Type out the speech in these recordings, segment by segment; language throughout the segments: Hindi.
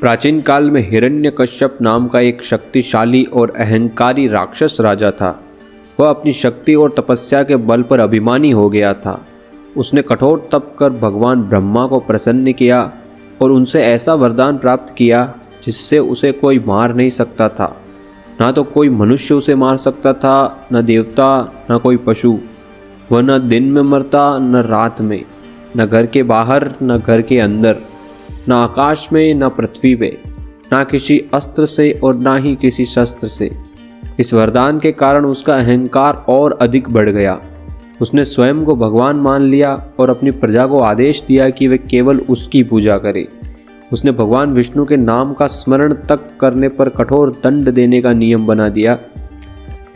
प्राचीन काल में हिरण्यकश्यप नाम का एक शक्तिशाली और अहंकारी राक्षस राजा था। वह अपनी शक्ति और तपस्या के बल पर अभिमानी हो गया था। उसने कठोर तप कर भगवान ब्रह्मा को प्रसन्न किया और उनसे ऐसा वरदान प्राप्त किया जिससे उसे कोई मार नहीं सकता था। ना तो कोई मनुष्य उसे मार सकता था, न देवता, न कोई पशु। वह न दिन में मरता न रात में, न घर के बाहर न घर के अंदर, न आकाश में न पृथ्वी पे, ना किसी अस्त्र से और ना ही किसी शस्त्र से। इस वरदान के कारण उसका अहंकार और अधिक बढ़ गया। उसने स्वयं को भगवान मान लिया और अपनी प्रजा को आदेश दिया कि वे केवल उसकी पूजा करें। उसने भगवान विष्णु के नाम का स्मरण तक करने पर कठोर दंड देने का नियम बना दिया।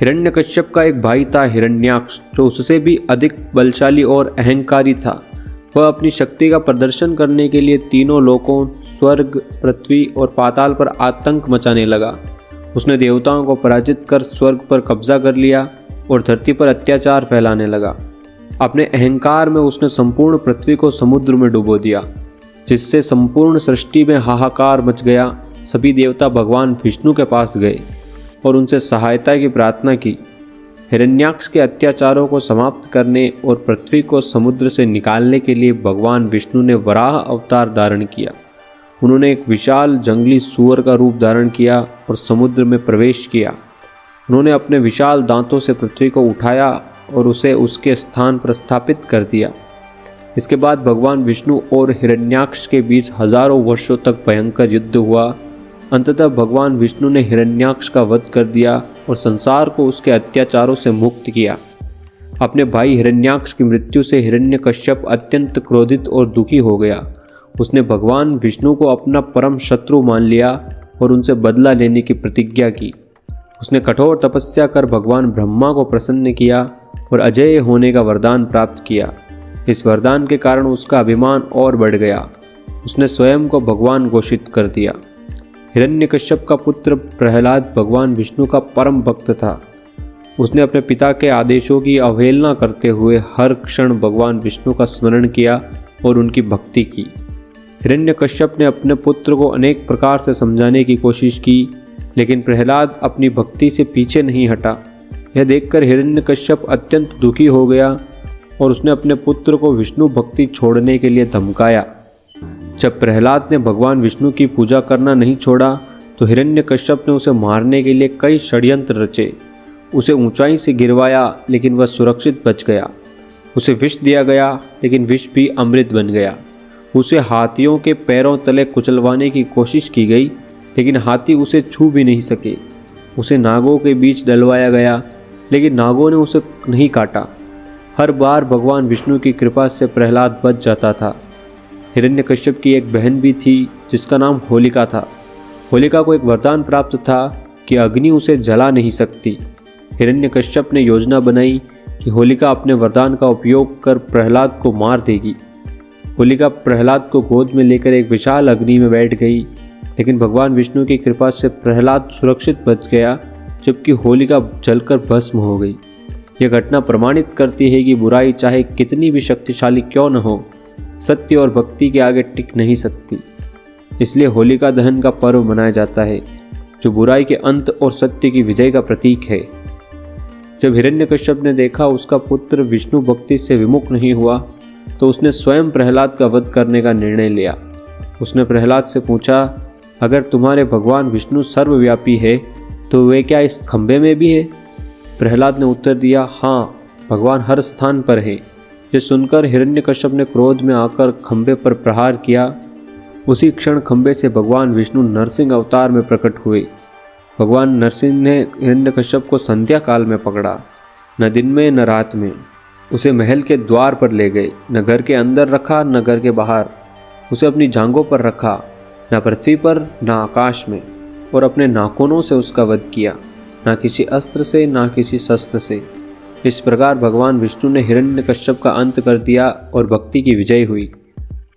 हिरण्यकश्यप का एक भाई था हिरण्याक्ष, जो उससे भी अधिक बलशाली और अहंकारी था। वह अपनी शक्ति का प्रदर्शन करने के लिए तीनों लोकों स्वर्ग, पृथ्वी और पाताल पर आतंक मचाने लगा। उसने देवताओं को पराजित कर स्वर्ग पर कब्जा कर लिया और धरती पर अत्याचार फैलाने लगा। अपने अहंकार में उसने संपूर्ण पृथ्वी को समुद्र में डुबो दिया, जिससे संपूर्ण सृष्टि में हाहाकार मच गया। सभी देवता भगवान विष्णु के पास गए और उनसे सहायता की प्रार्थना की। हिरण्याक्ष के अत्याचारों को समाप्त करने और पृथ्वी को समुद्र से निकालने के लिए भगवान विष्णु ने वराह अवतार धारण किया। उन्होंने एक विशाल जंगली सूअर का रूप धारण किया और समुद्र में प्रवेश किया। उन्होंने अपने विशाल दांतों से पृथ्वी को उठाया और उसे उसके स्थान पर स्थापित कर दिया। इसके बाद भगवान विष्णु और हिरण्याक्ष के बीच हजारों वर्षों तक भयंकर युद्ध हुआ। अंततः भगवान विष्णु ने हिरण्याक्ष का वध कर दिया और संसार को उसके अत्याचारों से मुक्त किया। अपने भाई हिरण्याक्ष की मृत्यु से हिरण्यकश्यप अत्यंत क्रोधित और दुखी हो गया। उसने भगवान विष्णु को अपना परम शत्रु मान लिया और उनसे बदला लेने की प्रतिज्ञा की। उसने कठोर तपस्या कर भगवान ब्रह्मा को प्रसन्न किया और अजेय होने का वरदान प्राप्त किया। इस वरदान के कारण उसका अभिमान और बढ़ गया। उसने स्वयं को भगवान घोषित कर दिया। हिरण्यकश्यप का पुत्र प्रहलाद भगवान विष्णु का परम भक्त था। उसने अपने पिता के आदेशों की अवहेलना करते हुए हर क्षण भगवान विष्णु का स्मरण किया और उनकी भक्ति की। हिरण्यकश्यप ने अपने पुत्र को अनेक प्रकार से समझाने की कोशिश की, लेकिन प्रहलाद अपनी भक्ति से पीछे नहीं हटा। यह देखकर हिरण्यकश्यप अत्यंत दुखी हो गया और उसने अपने पुत्र को विष्णु भक्ति छोड़ने के लिए धमकाया। जब प्रहलाद ने भगवान विष्णु की पूजा करना नहीं छोड़ा तो हिरण्यकश्यप ने उसे मारने के लिए कई षड्यंत्र रचे। उसे ऊंचाई से गिरवाया, लेकिन वह सुरक्षित बच गया। उसे विष दिया गया, लेकिन विष भी अमृत बन गया। उसे हाथियों के पैरों तले कुचलवाने की कोशिश की गई, लेकिन हाथी उसे छू भी नहीं सके। उसे नागों के बीच डलवाया गया, लेकिन नागों ने उसे नहीं काटा। हर बार भगवान विष्णु की कृपा से प्रहलाद बच जाता था। हिरण्यकश्यप की एक बहन भी थी जिसका नाम होलिका था। होलिका को एक वरदान प्राप्त था कि अग्नि उसे जला नहीं सकती। हिरण्यकश्यप ने योजना बनाई कि होलिका अपने वरदान का उपयोग कर प्रहलाद को मार देगी। होलिका प्रहलाद को गोद में लेकर एक विशाल अग्नि में बैठ गई, लेकिन भगवान विष्णु की कृपा से प्रहलाद सुरक्षित बच गया, जबकि होलिका जलकर भस्म हो गई। यह घटना प्रमाणित करती है कि बुराई चाहे कितनी भी शक्तिशाली क्यों न हो, सत्य और भक्ति के आगे टिक नहीं सकती। इसलिए होलिका दहन का पर्व मनाया जाता है, जो बुराई के अंत और सत्य की विजय का प्रतीक है। जब हिरण्यकश्यप ने देखा उसका पुत्र विष्णु भक्ति से विमुख नहीं हुआ, तो उसने स्वयं प्रहलाद का वध करने का निर्णय लिया। उसने प्रहलाद से पूछा, अगर तुम्हारे भगवान विष्णु सर्वव्यापी है तो वे क्या इस खंभे में भी है? प्रहलाद ने उत्तर दिया, हाँ, भगवान हर स्थान पर है। यह सुनकर हिरण्यकश्यप ने क्रोध में आकर खंभे पर प्रहार किया। उसी क्षण खंभे से भगवान विष्णु नरसिंह अवतार में प्रकट हुए। भगवान नरसिंह ने हिरण्यकश्यप को संध्या काल में पकड़ा, न दिन में न रात में। उसे महल के द्वार पर ले गए, न घर के अंदर रखा न घर के बाहर। उसे अपनी जांघों पर रखा, न पृथ्वी पर न आकाश में, और अपने नाखूनों से उसका वध किया, न किसी अस्त्र से न किसी शस्त्र से। इस प्रकार भगवान विष्णु ने हिरण्यकश्यप का अंत कर दिया और भक्ति की विजय हुई।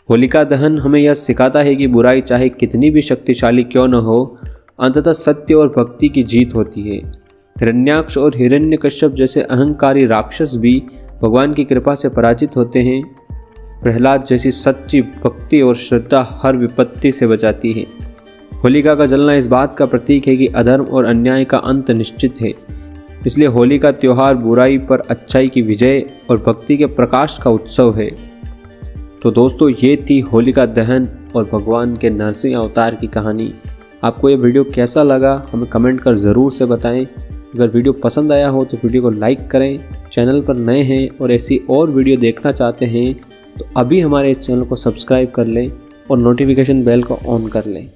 होलिका दहन हमें यह सिखाता है कि बुराई चाहे कितनी भी शक्तिशाली क्यों न हो, अंततः सत्य और भक्ति की जीत होती है। हिरण्याक्ष और हिरण्यकश्यप जैसे अहंकारी राक्षस भी भगवान की कृपा से पराजित होते हैं। प्रहलाद जैसी सच्ची भक्ति और श्रद्धा हर विपत्ति से बचाती है। होलिका का जलना इस बात का प्रतीक है कि अधर्म और अन्याय का अंत निश्चित है। इसलिए होली का त्यौहार बुराई पर अच्छाई की विजय और भक्ति के प्रकाश का उत्सव है। तो दोस्तों, ये थी होलिका दहन और भगवान के नरसिंह अवतार की कहानी। आपको ये वीडियो कैसा लगा हमें कमेंट कर ज़रूर से बताएं। अगर वीडियो पसंद आया हो तो वीडियो को लाइक करें। चैनल पर नए हैं और ऐसी और वीडियो देखना चाहते हैं तो अभी हमारे इस चैनल को सब्सक्राइब कर लें और नोटिफिकेशन बेल को ऑन कर लें।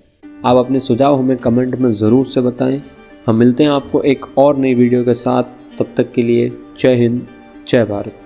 आप अपने सुझाव हमें कमेंट में ज़रूर से बताएं। हम मिलते हैं आपको एक और नई वीडियो के साथ। तब तक के लिए जय हिंद, जय भारत।